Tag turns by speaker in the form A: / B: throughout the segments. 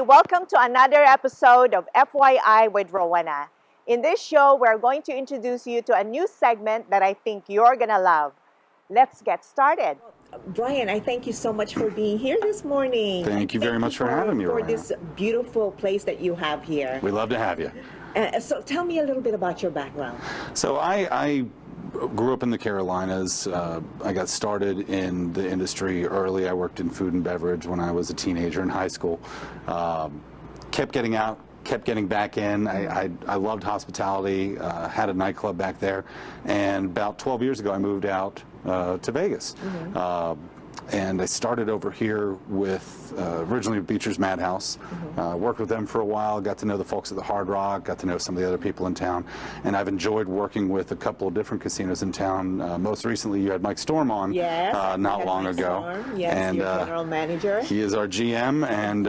A: Hi, welcome to another episode of FYI with Rowena. In this show, we're going to introduce you to a new segment that I think you're going to love. Let's get started. Brian, I thank you so much for being here this morning.
B: Thank you very much for having me,
A: For
B: Rowena.
A: this beautiful place that you have here.
B: We love to have you.
A: So tell me a little bit about your background.
B: So I grew up in the Carolinas. I got started in the industry early. I worked in food and beverage when I was a teenager in high school. Kept getting out, kept getting back in. I loved hospitality, had a nightclub back there. And about 12 years ago, I moved out to Vegas. And I started over here with originally Beecher's Madhouse. Worked with them for a while, got to know the folks at the Hard Rock, got to know some of the other people in town. And I've enjoyed working with a couple of different casinos in town. Most recently, you had Mike Storm on not long ago.
A: Yes, and your general manager.
B: He is our GM and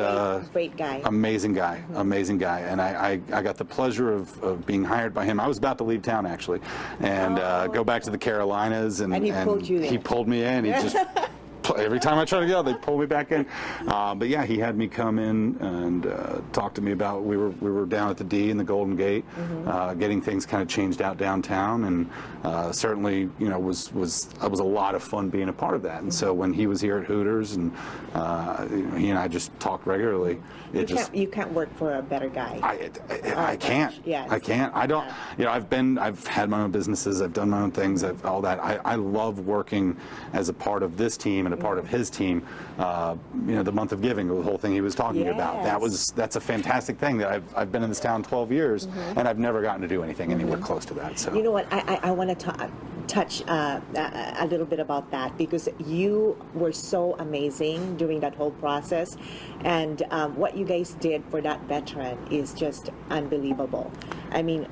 A: great guy.
B: Amazing guy, amazing guy. And I got the pleasure of being hired by him. I was about to leave town, actually, and go back to the Carolinas. And
A: he pulled you in.
B: He pulled me in. He just... Every time I try to go, they pull me back in. But yeah, he had me come in and talk to me about. We were down at the D in the Golden Gate, getting things kind of changed out downtown, and certainly, you know, was a lot of fun being a part of that. And so when he was here at Hooters, and he and I just talked regularly.
A: You can't work for a better guy.
B: I can't.
A: Yes.
B: I can't. I don't. You know, I've had my own businesses. I've done my own things. All that. I love working as a part of this team and a part of his team. You know, the month of giving, the whole thing he was talking about. That's a fantastic thing. That I've been in this town 12 years, and I've never gotten to do anything anywhere close to that. So
A: you know what? I want to touch a little bit about that, because you were so amazing during that whole process, and what you guys did for that veteran is just unbelievable. I mean,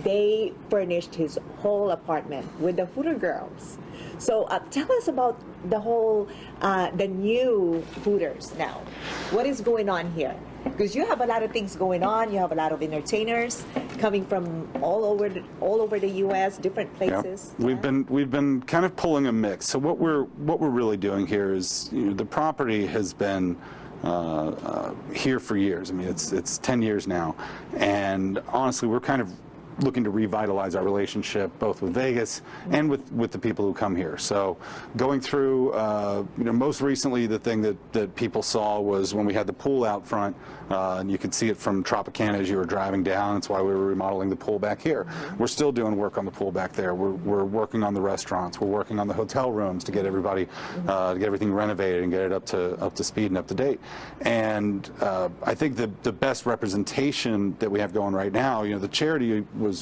A: they furnished his whole apartment with the Hooter girls. So tell us about the whole, the new Hooters now. What is going on here? Because you have a lot of things going on. You have a lot of entertainers coming from all over the U.S., different places.
B: Yeah. We've been kind of pulling a mix. So what we're really doing here is, you know, the property has been here for years. I mean, it's 10 years now, and honestly, we're kind of looking to revitalize our relationship both with Vegas and with the people who come here. So going through, you know, most recently the thing that people saw was when we had the pool out front, and you could see it from Tropicana as you were driving down. That's why we were remodeling the pool back here. We're still doing work on the pool back there. We're working on the restaurants. We're working on the hotel rooms to get everybody, to get everything renovated and get it up to speed and up to date. And I think the best representation that we have going right now, you know, the charity it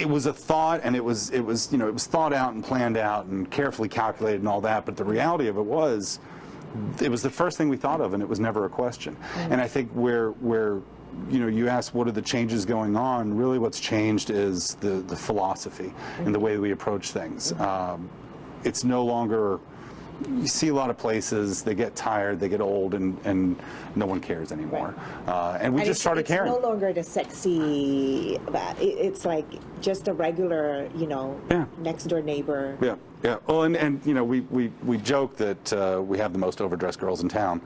B: was a thought, and it was you know, it was thought out and planned out and carefully calculated and all that, but the reality of it was the first thing we thought of, and it was never a question. And I think where you know, you asked what are the changes going on, really what's changed is the philosophy and the way we approach things. It's no longer, you see a lot of places, they get tired, they get old, and no one cares anymore. And we just started caring.
A: It's no longer the sexy, it's like just a regular, you know, next door neighbor.
B: Yeah. Well, and you know, we joke that we have the most overdressed girls in town.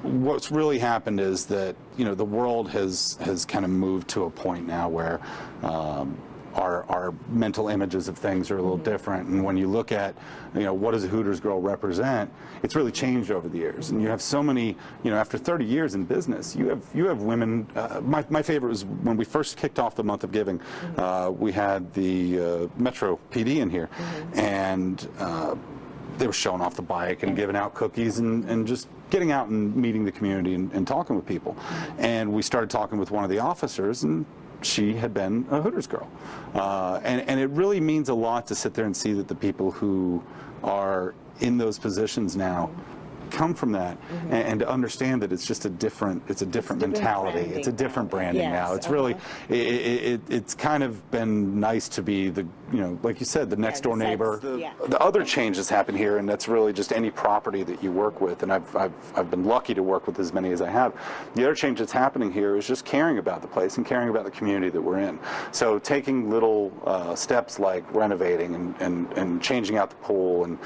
B: What's really happened is that, you know, the world has kind of moved to a point now where our mental images of things are a little different, and when you look at, you know, what does a Hooters girl represent, it's really changed over the years. And you have so many, you know, after 30 years in business, you have women. My favorite was when we first kicked off the month of giving. We had the Metro PD in here, and they were showing off the bike and giving out cookies and just getting out and meeting the community and talking with people. And we started talking with one of the officers, and she had been a Hooters girl. And it really means a lot to sit there and see that the people who are in those positions now come from that, and to understand that it's just a different mentality. It's a different branding now. It's really it's kind of been nice to be the, you know, like you said, the next door neighbor. The other changes happen here, and that's really just any property that you work with, and I've been lucky to work with as many as I have. The other change that's happening here is just caring about the place and caring about the community that we're in. So taking little steps like renovating and changing out the pool and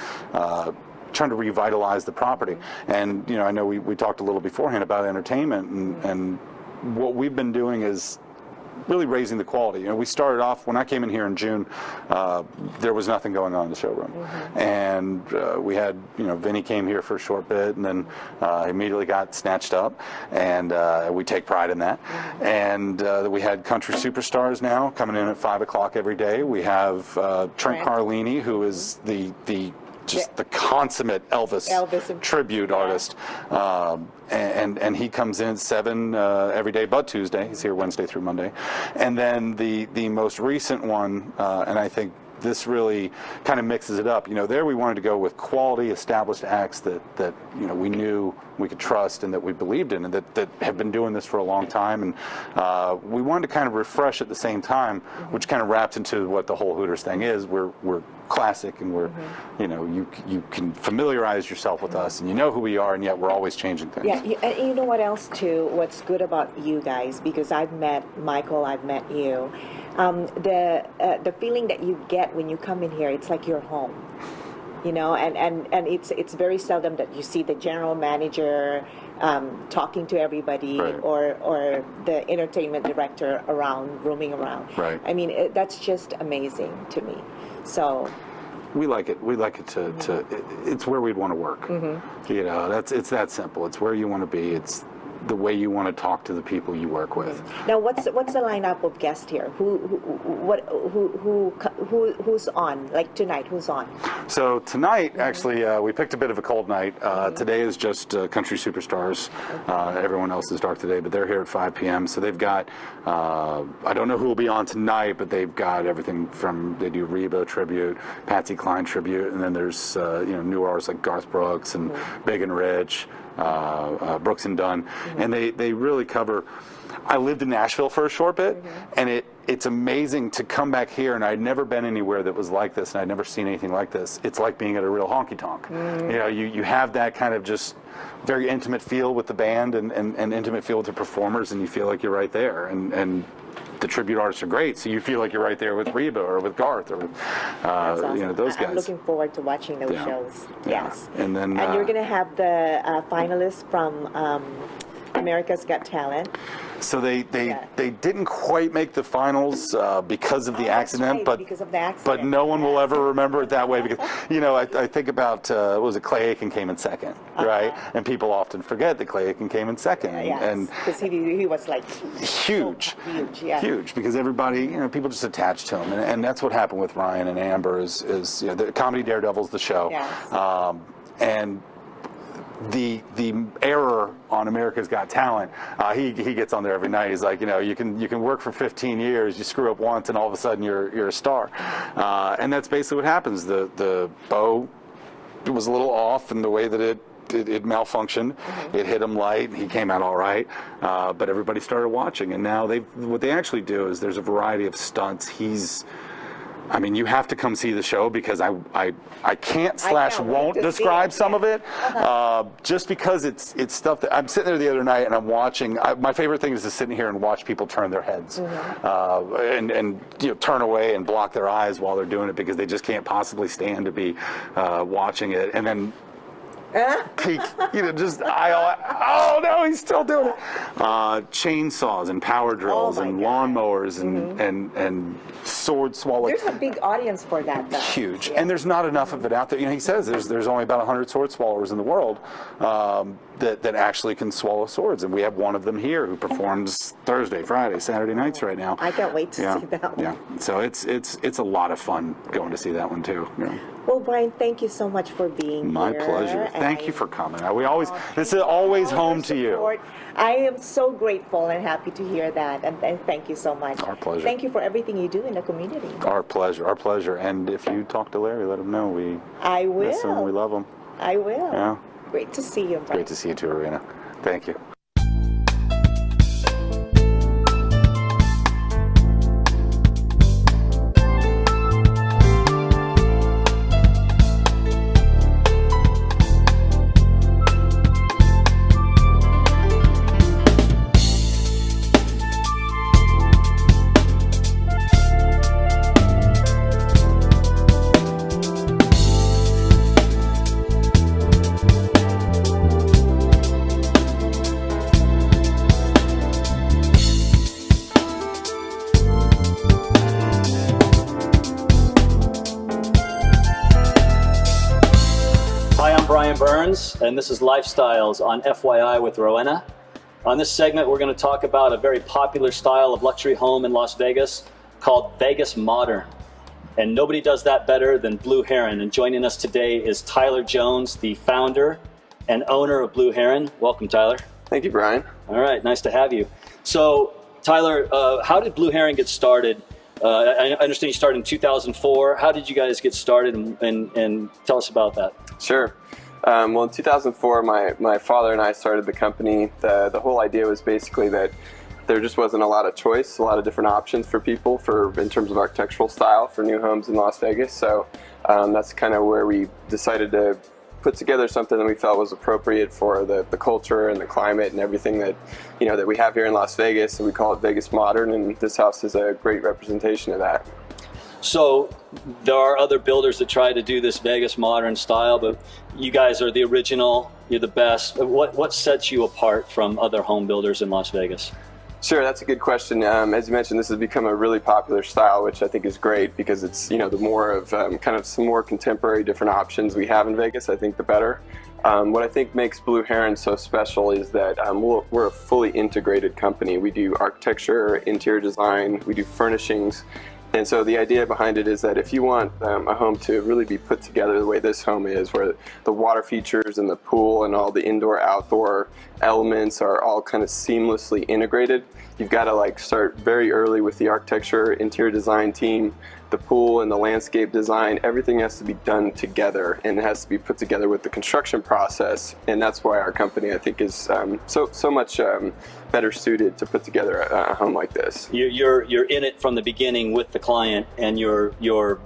B: trying to revitalize the property. And I know we talked a little beforehand about entertainment, and what we've been doing is really raising the quality. We started off, when I came in here in June, there was nothing going on in the showroom. And we had, Vinny came here for a short bit, and then immediately got snatched up, and we take pride in that. And we had country superstars now coming in at 5 o'clock every day. We have Trent Carlini, who is the consummate Elvis tribute artist, and he comes in at 7 every day but Tuesday. He's here Wednesday through Monday. And then the most recent one, and I think this really kind of mixes it up. There we wanted to go with quality, established acts that we knew we could trust and that we believed in, and that have been doing this for a long time. And we wanted to kind of refresh at the same time, which kind of wraps into what the whole Hooters thing is. We're classic, and we're you can familiarize yourself with us, and you know who we are, and yet we're always changing things.
A: Yeah, and you know what else too? What's good about you guys, because I've met Michael, I've met you. The feeling that you get when you come in here, it's like you're home. And it's very seldom that you see the general manager talking to everybody,
B: Right.
A: or the entertainment director roaming around.
B: Right.
A: I mean, that's just amazing to me. So
B: we like it. We like it to it's where we'd want to work. It's that simple. It's where you want to be. It's the way you want to talk to the people you work with.
A: Now, what's the lineup of guests here? Who's on? Like tonight, who's on?
B: So tonight, actually, we picked a bit of a cold night. Today is just country superstars. Everyone else is dark today, but they're here at 5 p.m. So they've got, I don't know who will be on tonight, but they've got everything from, they do Reba tribute, Patsy Cline tribute, and then there's new artists like Garth Brooks and Big and Rich, Brooks and Dunn, and they really cover. I lived in Nashville for a short bit, and it's amazing to come back here, and I'd never been anywhere that was like this, and I'd never seen anything like this. It's like being at a real honky tonk. You have that kind of just very intimate feel with the band, and intimate feel with the performers, and you feel like you're right there, and the tribute artists are great, so you feel like you're right there with Reba or with Garth or with
A: awesome.
B: Those guys.
A: I'm looking forward to watching those shows.
B: Yeah.
A: Yes.
B: And then
A: you're going to have the finalists from America's Got Talent.
B: So they didn't quite make the finals because of the accident,
A: right,
B: but
A: because of the accident.
B: But no one will ever remember it that way, because I think about what was it, Clay Aiken came in second, right? And people often forget that Clay Aiken came in second, and
A: because he was like
B: huge,
A: so
B: huge, because everybody, people just attached to him, and that's what happened with Ryan and Amber. Is the Comedy Daredevil's the show, and the error on America's Got Talent, he gets on there every night. He's like, you can work for 15 years, you screw up once, and all of a sudden you're a star, and that's basically what happens. The bow was a little off in the way that it malfunctioned. It hit him light. He came out all right, but everybody started watching, and now what they actually do is there's a variety of stunts. You have to come see the show, because I can't / won't describe some of it, just because it's stuff that I'm sitting there the other night and I'm watching. My favorite thing is to sit in here and watch people turn their heads and turn away and block their eyes while they're doing it, because they just can't possibly stand to be watching it. And then oh no, he's still doing it. Chainsaws and power drills and lawnmowers and sword swallow.
A: There's a big audience for that, though.
B: Huge, and there's not enough of it out there. He says there's only about 100 sword swallowers in the world that actually can swallow swords, and we have one of them here who performs Thursday, Friday, Saturday nights right now.
A: I can't wait to see that one.
B: Yeah, so it's a lot of fun going to see that one too.
A: Well, Brian, thank you so much for being
B: My
A: here.
B: pleasure. Thank you for coming. This is always home to you.
A: I am so grateful and happy to hear that, and thank you so much.
B: Our pleasure.
A: Thank you for everything you do in the community.
B: Our pleasure. Our pleasure. And if you talk to Larry, let him know
A: I will.
B: miss him. We love him.
A: I will.
B: Yeah.
A: Great to see you, Brian.
B: Great to see you too, Rowena. Thank you.
C: Burns, and this is Lifestyles on FYI with Rowena. On this segment, we're going to talk about a very popular style of luxury home in Las Vegas called Vegas Modern. And nobody does that better than Blue Heron. And joining us today is Tyler Jones, the founder and owner of Blue Heron. Welcome, Tyler.
D: Thank you, Brian.
C: All right, nice to have you. So, Tyler, how did Blue Heron get started? I understand you started in 2004. How did you guys get started, and tell us about that?
D: Sure. Well, in 2004, my father and I started the company. The whole idea was basically that there just wasn't a lot of choice, a lot of different options for people in terms of architectural style for new homes in Las Vegas. So that's kind of where we decided to put together something that we felt was appropriate for the culture and the climate and everything that that we have here in Las Vegas. And we call it Vegas Modern, and this house is a great representation of that.
C: So there are other builders that try to do this Vegas Modern style, but you guys are the original, you're the best. What sets you apart from other home builders in Las Vegas?
D: Sure, that's a good question. As you mentioned, this has become a really popular style, which I think is great because it's, the more of kind of some more contemporary different options we have in Vegas, I think the better. What I think makes Blue Heron so special is that we're a fully integrated company. We do architecture, interior design, we do furnishings. And so the idea behind it is that if you want a home to really be put together the way this home is, where the water features and the pool and all the indoor-outdoor elements are all kind of seamlessly integrated, you've got to start very early with the architecture, interior design team, the pool and the landscape design. Everything has to be done together, and it has to be put together with the construction process. And that's why our company, I think, is so much better suited to put together a home like this.
C: You're in it from the beginning with the client, and you're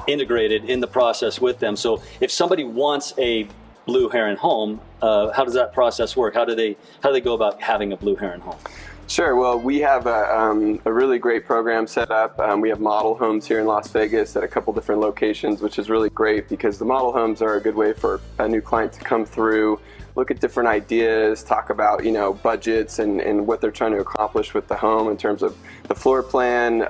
C: integrated in the process with them. So if somebody wants a Blue Heron home, how does that process work? How do they go about having a Blue Heron home?
D: Sure. Well, we have a really great program set up. We have model homes here in Las Vegas at a couple different locations, which is really great because the model homes are a good way for a new client to come through, look at different ideas, talk about budgets and what they're trying to accomplish with the home in terms of the floor plan,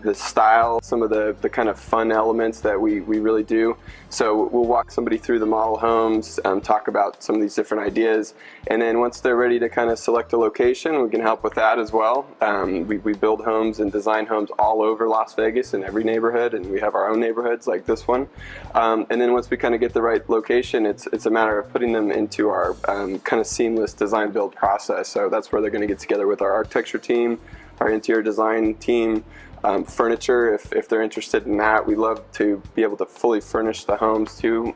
D: the style, some of the kind of fun elements that we really do. So we'll walk somebody through the model homes, talk about some of these different ideas, and then once they're ready to kind of select a location, we can help with that as well. We build homes and design homes all over Las Vegas in every neighborhood, and we have our own neighborhoods like this one. And then once we kind of get the right location, it's a matter of putting them into our kind of seamless design build process. So that's where they're going to get together with our architecture team, our interior design team, furniture if they're interested in that. We love to be able to fully furnish the homes too,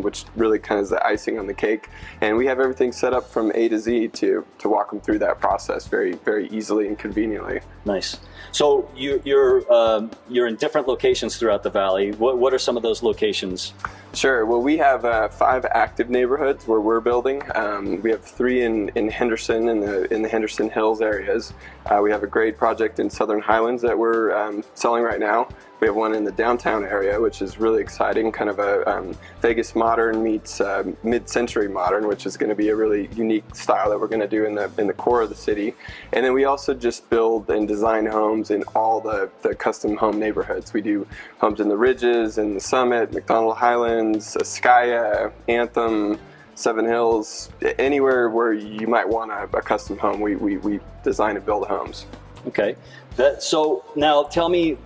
D: which really kind of is the icing on the cake. And we have everything set up from A to Z to walk them through that process very, very easily and conveniently.
C: Nice. So you're in different locations throughout the valley. What are some of those locations?
D: Sure. Well, we have 5 active neighborhoods where we're building. We have 3 in Henderson in the Henderson Hills areas. We have a great project in Southern Highlands that we're selling right now. We have one in the downtown area, which is really exciting, kind of a Vegas Modern meets mid-century modern, which is going to be a really unique style that we're going to do in the core of the city. And then we also just build and design homes in all the custom home neighborhoods. We do homes in the Ridges, in the Summit, McDonald Highlands, Ascaya, Anthem, Seven Hills, anywhere where you might want a custom home, we design and build homes. Okay.
C: So now tell me,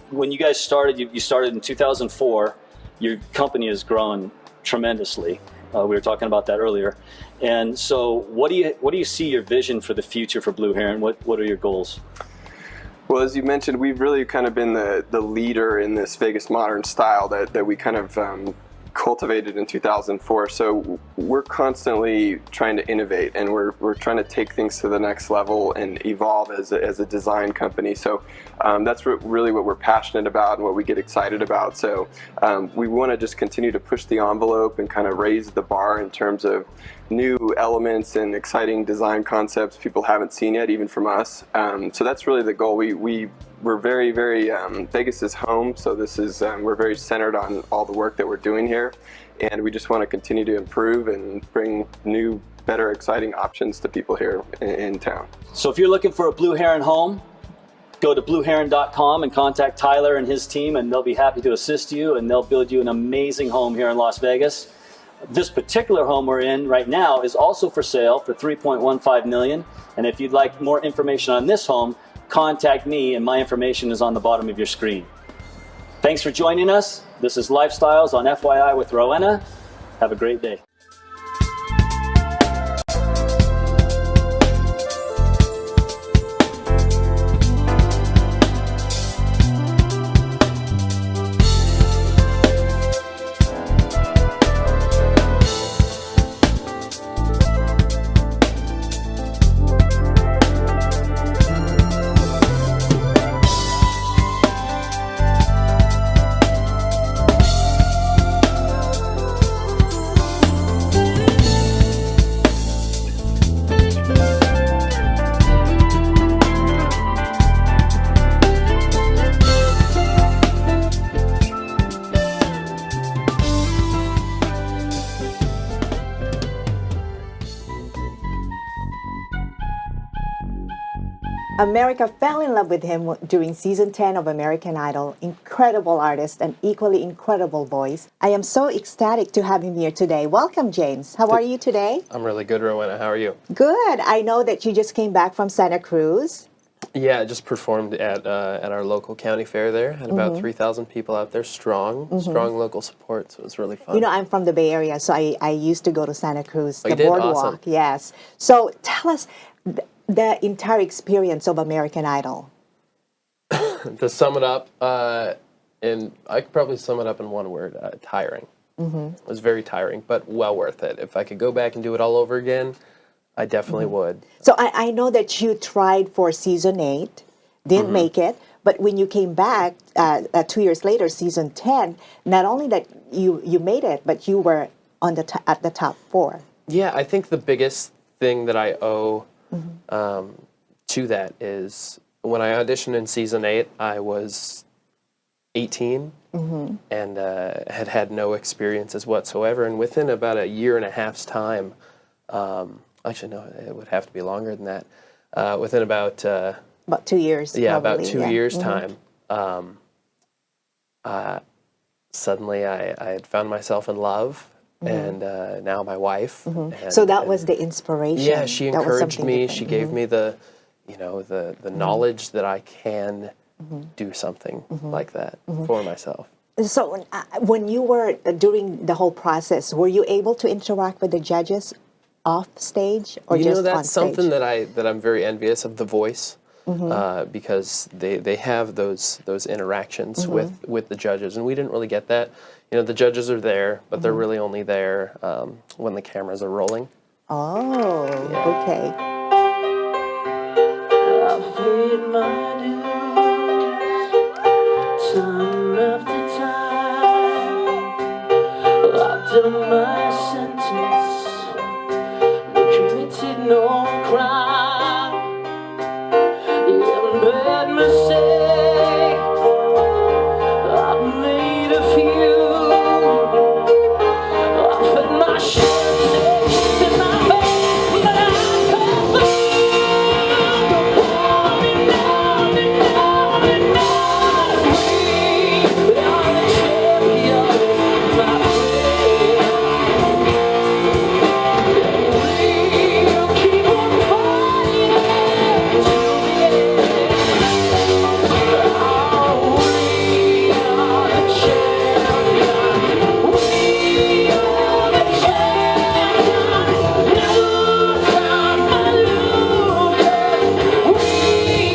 C: when you guys started, you started in 2004. Your company has grown tremendously. We were talking about that earlier. And so what do you see your vision for the future for Blue Heron? What are your goals?
D: Well, as you mentioned, we've really kind of been the leader in this Vegas Modern style that we kind of cultivated in 2004. So we're constantly trying to innovate, and we're trying to take things to the next level and evolve as a design company. So that's really what we're passionate about and what we get excited about. So we want to just continue to push the envelope and kind of raise the bar in terms of new elements and exciting design concepts people haven't seen yet, even from us. So that's really the goal. We're very, very, Vegas is home, so this is, we're very centered on all the work that we're doing here, and we just want to continue to improve and bring new, better, exciting options to people here in town.
C: So if you're looking for a Blue Heron home, go to blueheron.com and contact Tyler and his team, and they'll be happy to assist you, and they'll build you an amazing home here in Las Vegas. This particular home we're in right now is also for sale for $3.15 million. And if you'd like more information on this home, contact me, and my information is on the bottom of your screen. Thanks for joining us. This is Lifestyles on FYI with Rowena. Have a great day.
A: America fell in love with him during season 10 of American Idol. Incredible artist and equally incredible voice. I am so ecstatic to have him here today. Welcome, James. How are you today?
E: I'm really good, Rowena. How are you?
A: Good. I know that you just came back from Santa Cruz.
E: Yeah, I just performed at our local county fair there. Had about 3,000 people out there, strong local support, so it was really fun.
A: You know, I'm from the Bay Area, so I used to go to Santa Cruz,
E: Oh,
A: the
E: you did?
A: boardwalk.
E: Awesome.
A: Yes. So tell us the entire experience of American Idol.
E: To sum it up, and I could probably sum it up in one word, tiring. It was very tiring, but well worth it. If I could go back and do it all over again, I definitely would.
A: So I know that you tried for season 8, didn't make it, but when you came back 2 years later, season 10, not only that you made it, but you were on the at the top 4.
E: Yeah, I think the biggest thing that I owe to that is when I auditioned in season 8, I was 18 and had no experiences whatsoever. And within about a year and a half's time, actually, no, it would have to be longer than that. Within about
A: 2 years.
E: yeah,
A: probably,
E: about 2 years' time, suddenly I had found myself in love, and now my wife. And,
A: So that was the inspiration.
E: yeah, she
A: That was
E: encouraged
A: something
E: me.
A: different.
E: She gave me the, the knowledge that I can do something like that for myself.
A: So when you were during the whole process, were you able to interact with the judges off stage or
E: You
A: just
E: know, that's
A: on stage?
E: something that I'm very envious of The Voice, because they have those interactions with the judges, and we didn't really get that. You know, the judges are there, but they're really only there when the cameras are rolling.
A: Oh, okay.
F: I've paid my dues, time after time. I've done my sentence, committed no crime. In bad mistakes, I've made a few. I've had my share of days in my bed, but I come through. Pouring down and down and down. We are the champions, my friend. We'll keep on fighting till the end. Oh, we are the champions. We are the champions. No time to lose. We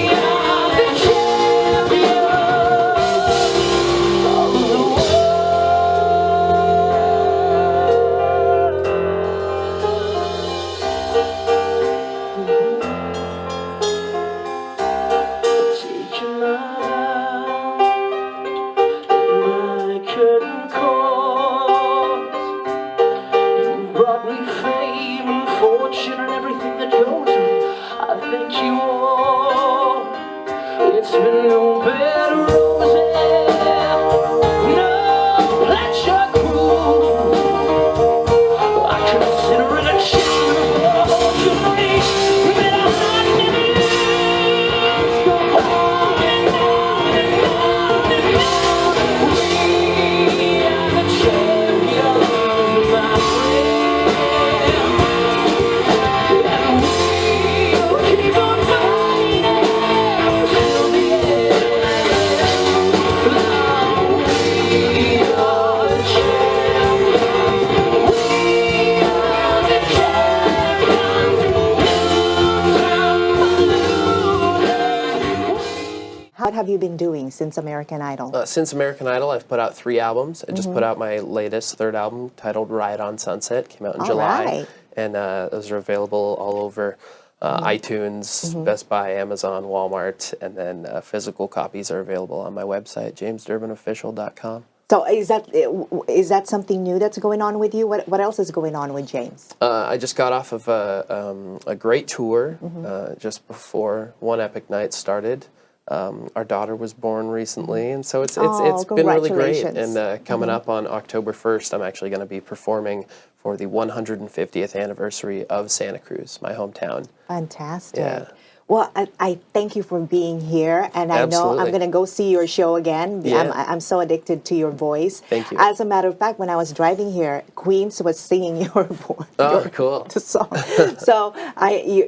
F: are the champions of the taking my vow in my curtain calls. You brought me fame and fortune and everything that goes with it. I thank you all. It's been no bed of roses, no pleasure cruise. I consider it a shame for me that I never lose. Go on and on and on and on. We are the champions, my friend.
A: have you been doing since American Idol?
E: Since American Idol, I've put out 3 albums. I just put out my latest, 3rd album, titled Ride on Sunset. Came out in July.
A: Right.
E: And those are available all over iTunes, Best Buy, Amazon, Walmart, and then physical copies are available on my website, jamesdurbinofficial.com.
A: So is that something new that's going on with you? What else is going on with James?
E: I just got off of a great tour just before One Epic Night started. Our daughter was born recently, and so it's been really great. And coming up on October 1st, I'm actually going to be performing for the 150th anniversary of Santa Cruz, my hometown.
A: Fantastic.
E: Yeah.
A: Well, I thank you for being here, and I know I'm going to go see your show again.
E: Yeah.
A: I'm so addicted to your voice.
E: Thank you.
A: As a matter of fact, when I was driving here, Queens was singing your voice.
E: Oh, cool.
A: Song. So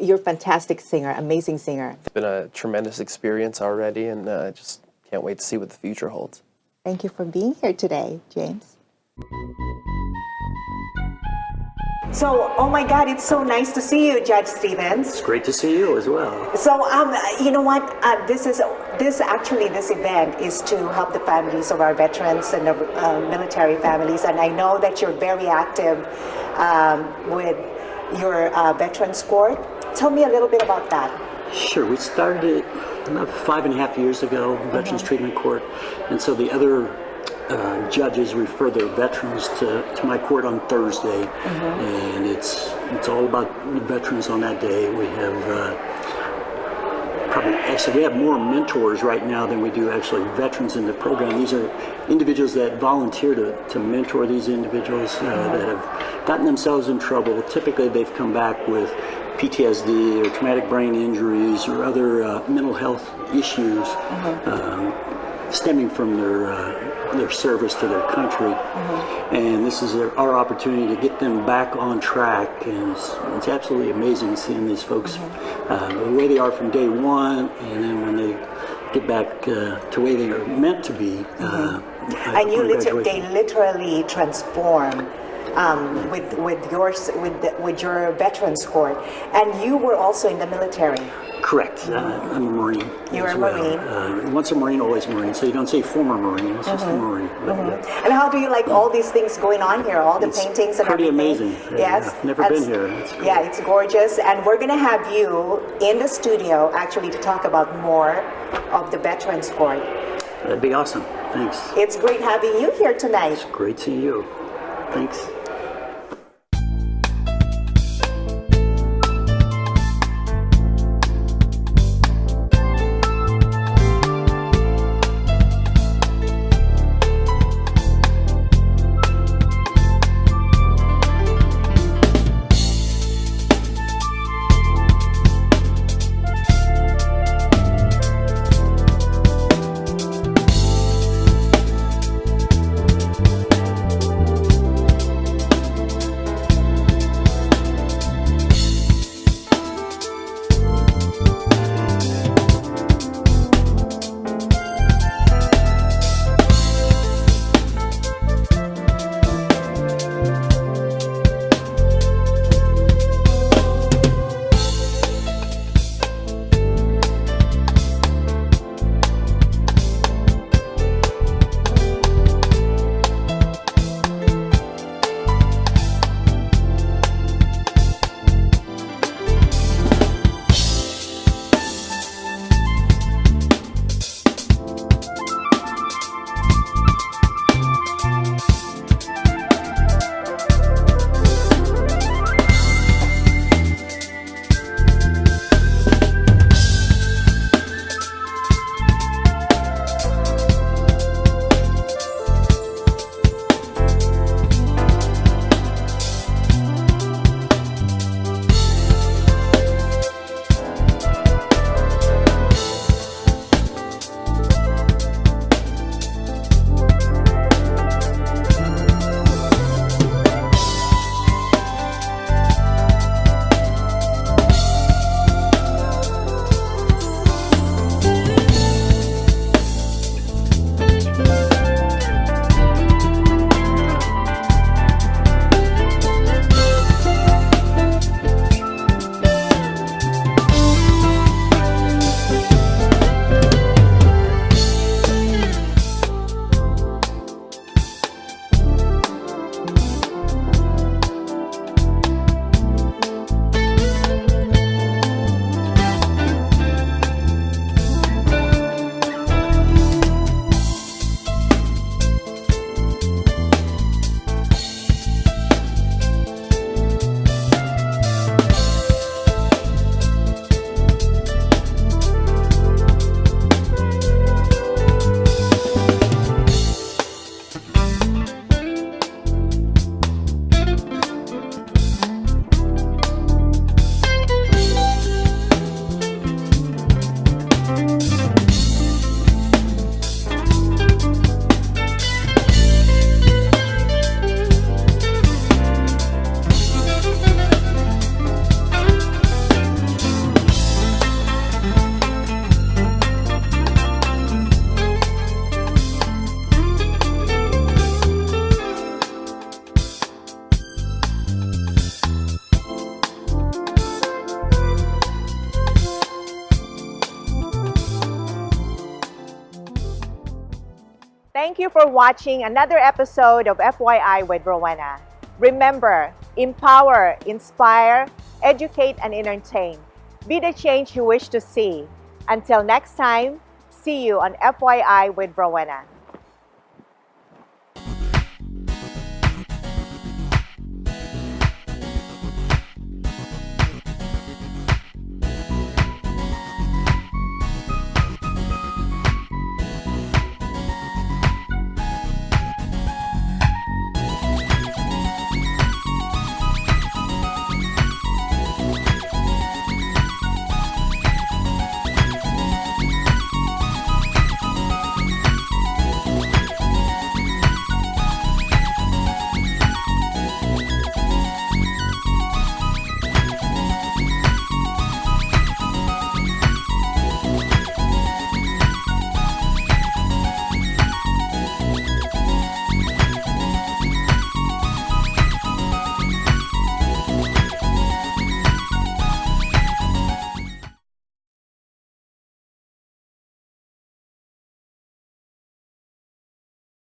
A: you're a fantastic singer, amazing singer.
E: It's been a tremendous experience already, and just can't wait to see what the future holds.
A: Thank you for being here today, James. So, oh my God, it's so nice to see you, Judge Stevens.
G: It's great to see you as well.
A: So, you know what? This event is to help the families of our veterans and the military families, and I know that you're very active with your Veterans Court. Tell me a little bit about that.
G: Sure, we started it about 5.5 years ago, Veterans Treatment Court, and so the other judges refer their veterans to my court on Thursday, and it's all about the veterans on that day. We have we have more mentors right now than we do actually veterans in the program. These are individuals that volunteer to mentor these individuals that have gotten themselves in trouble. Typically they've come back with PTSD or traumatic brain injuries or other mental health issues stemming from their service to their country, and this is our opportunity to get them back on track. And it's absolutely amazing seeing these folks the way they are from day one, and then when they get back to the way they are meant to be.
A: And they literally transform. With your Veterans Court, and you were also in the military.
G: Correct. I'm a Marine.
A: You're
G: as
A: a
G: well.
A: Marine.
G: Once a Marine, always a Marine. So you don't say former Marine. It's just a Marine.
A: And how do you like all these things going on here? All the paintings and
G: pretty
A: everything.
G: Amazing.
A: Yes.
G: Yeah, never been here. It's cool.
A: Yeah, it's gorgeous, and we're going to have you in the studio actually to talk about more of the Veterans Court.
G: That'd be awesome. Thanks.
A: It's great having you here tonight.
G: It's great seeing you. Thanks.
A: Thank you for watching another episode of FYI with Rowena. Remember, empower, inspire, educate, and entertain. Be the change you wish to see. Until next time, see you on FYI with Rowena.